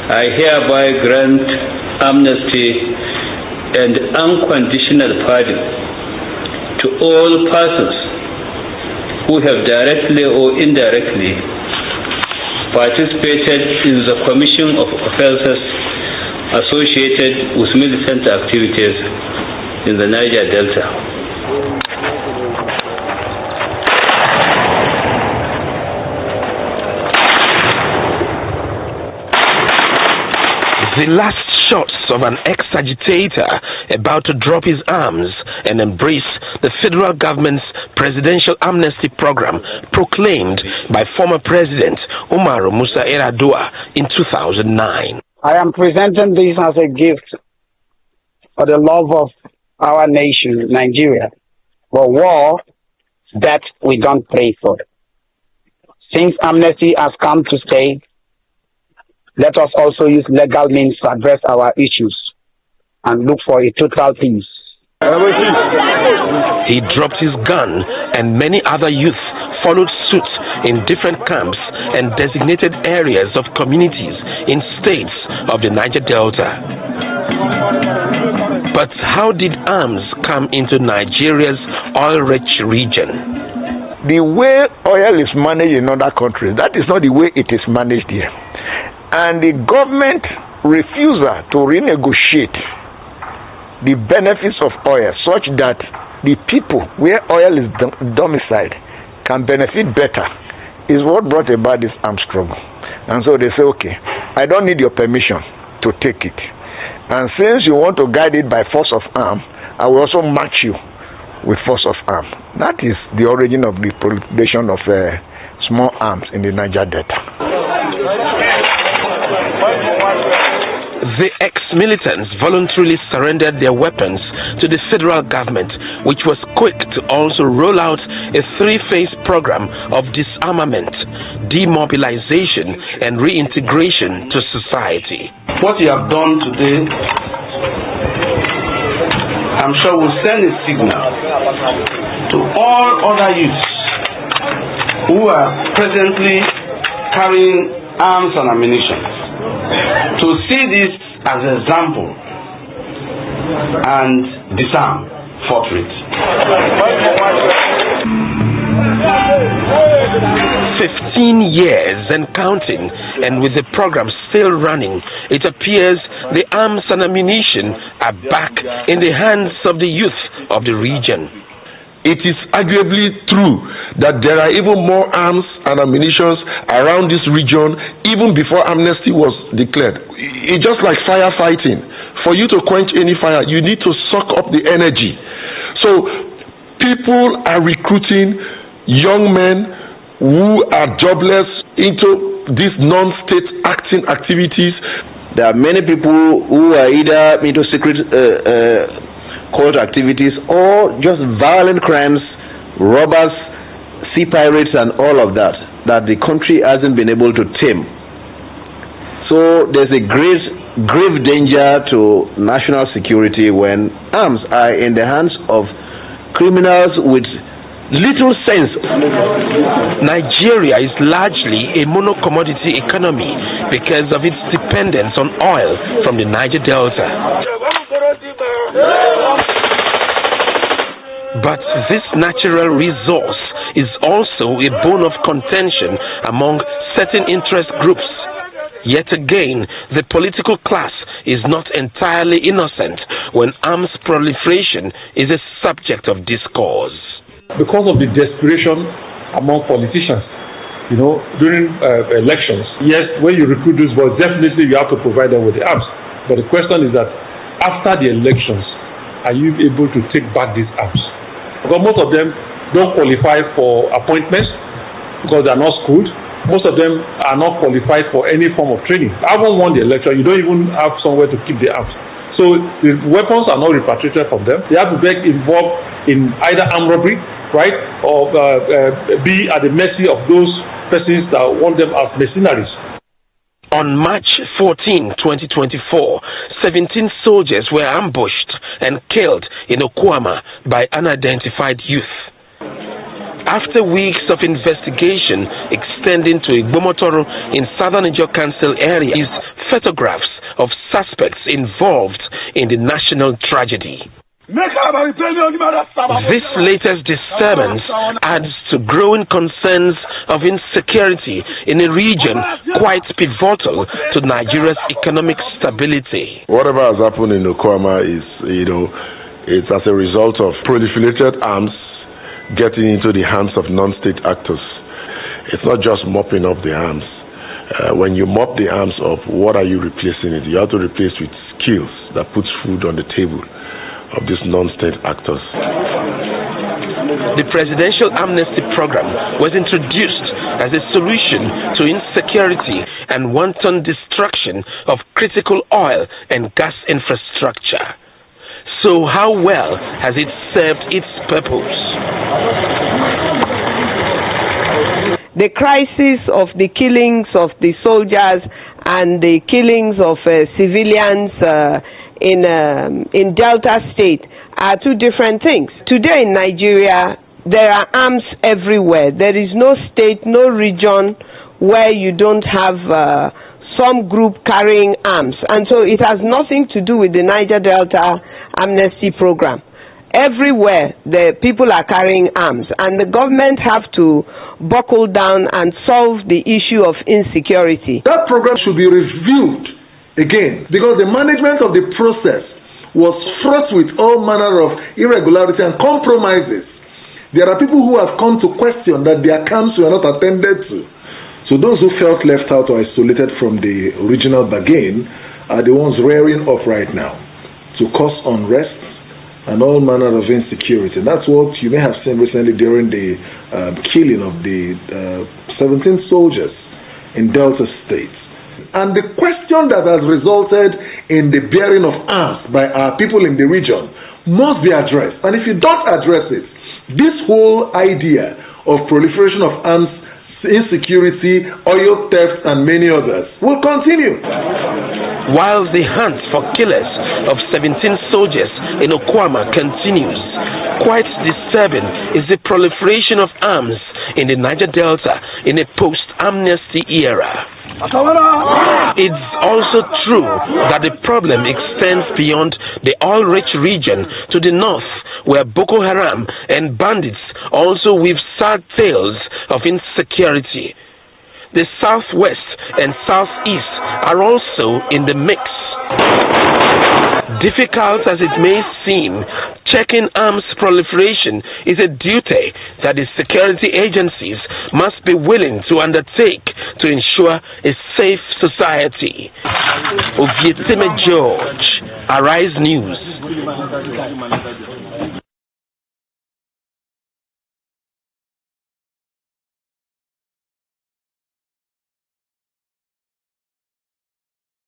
I hereby grant amnesty and unconditional pardon to all persons who have directly or indirectly participated in the commission of offenses associated with militant activities in the Niger Delta. The last shots of an ex-agitator about to drop his arms and embrace the federal government's presidential amnesty program proclaimed by former President Umar Musa Yar'Adua in 2009. I am presenting this as a gift for the love of our nation, Nigeria, for war that we don't pray for. Since amnesty has come to stay, let us also use legal means to address our issues and look for a total peace. He dropped his gun and many other youth followed suit in different camps and designated areas of communities in states of the Niger Delta. But how did arms come into Nigeria's oil-rich region? The way oil is managed in other countries, that is not the way it is managed here. And the government refusal to renegotiate the benefits of oil such that the people where oil is domiciled can benefit better is what brought about this armed struggle. And so they say, okay, I don't need your permission to take it. And since you want to guide it by force of arm, I will also match you with force of arm. That is the origin of the proliferation of small arms in the Niger Delta. The ex-militants voluntarily surrendered their weapons to the federal government, which was quick to also roll out a three-phase program of disarmament, demobilization, and reintegration to society. What you have done today, I'm sure will send a signal to all other youths who are presently carrying arms and ammunition to see this as an example and disarm forthwith. 15 years and counting, and with the program still running, it appears the arms and ammunition are back in the hands of the youth of the region. It is arguably true that there are even more arms and ammunition around this region even before amnesty was declared. It's just like firefighting. For you to quench any fire, you need to suck up the energy. So people are recruiting young men who are jobless into these non-state acting activities. There are many people who are either into secret cult activities or just violent crimes, robbers, sea pirates, and all of that the country hasn't been able to tame. So there's a grave danger to national security when arms are in the hands of criminals with little sense. Nigeria is largely a mono-commodity economy because of its dependence on oil from the Niger Delta. But this natural resource is also a bone of contention among certain interest groups. Yet again, the political class is not entirely innocent when arms proliferation is a subject of discourse. Because of the desperation among politicians, during elections, yes, when you recruit these boys, definitely you have to provide them with the arms. But the question is that after the elections, are you able to take back these arms? Because most of them don't qualify for appointments because they are not schooled. Most of them are not qualified for any form of training. I haven't won the election. You don't even have somewhere to keep the arms. So the weapons are not repatriated from them. They have to get involved in either armed robbery, right, or be at the mercy of those persons that want them as mercenaries. On March 14, 2024, 17 soldiers were ambushed and killed in Okwama by unidentified youth. After weeks of investigation extending to Igbomotoro in southern Niger Council area, photographs of suspects involved in the national tragedy. This latest disturbance adds to growing concerns of insecurity in a region quite pivotal to Nigeria's economic stability. Whatever has happened in Okwama is, it's as a result of proliferated arms getting into the hands of non-state actors. It's not just mopping up the arms. When you mop the arms up, what are you replacing it? You have to replace with skills that puts food on the table of these non-state actors. The Presidential Amnesty Program was introduced as a solution to insecurity and wanton destruction of critical oil and gas infrastructure. So how well has it served its purpose? The crisis of the killings of the soldiers and the killings of civilians in Delta State are two different things. Today in Nigeria, there are arms everywhere. There is no state, no region where you don't have some group carrying arms. And so it has nothing to do with the Niger Delta Amnesty Program. Everywhere, the people are carrying arms, and the government have to buckle down and solve the issue of insecurity. That program should be reviewed again, because the management of the process was fraught with all manner of irregularity and compromises. There are people who have come to question that their camps were not attended to. So those who felt left out or isolated from the original bargain are the ones rearing up right now to cause unrest and all manner of insecurity. And that's what you may have seen recently during the killing of the 17 soldiers in Delta State. And the question that has resulted in the bearing of arms by our people in the region must be addressed. And if you don't address it, this whole idea of proliferation of arms, insecurity, oil theft, and many others will continue. While the hunt for killers of 17 soldiers in Okwama continues, quite disturbing is the proliferation of arms in the Niger Delta in a post-amnesty era. It's also true that the problem extends beyond the oil-rich region to the north, where Boko Haram and bandits also weave sad tales of insecurity. The southwest and southeast are also in the mix. Difficult as it may seem, checking arms proliferation is a duty that the security agencies must be willing to undertake to ensure a safe society. Ovietime George, Arise News.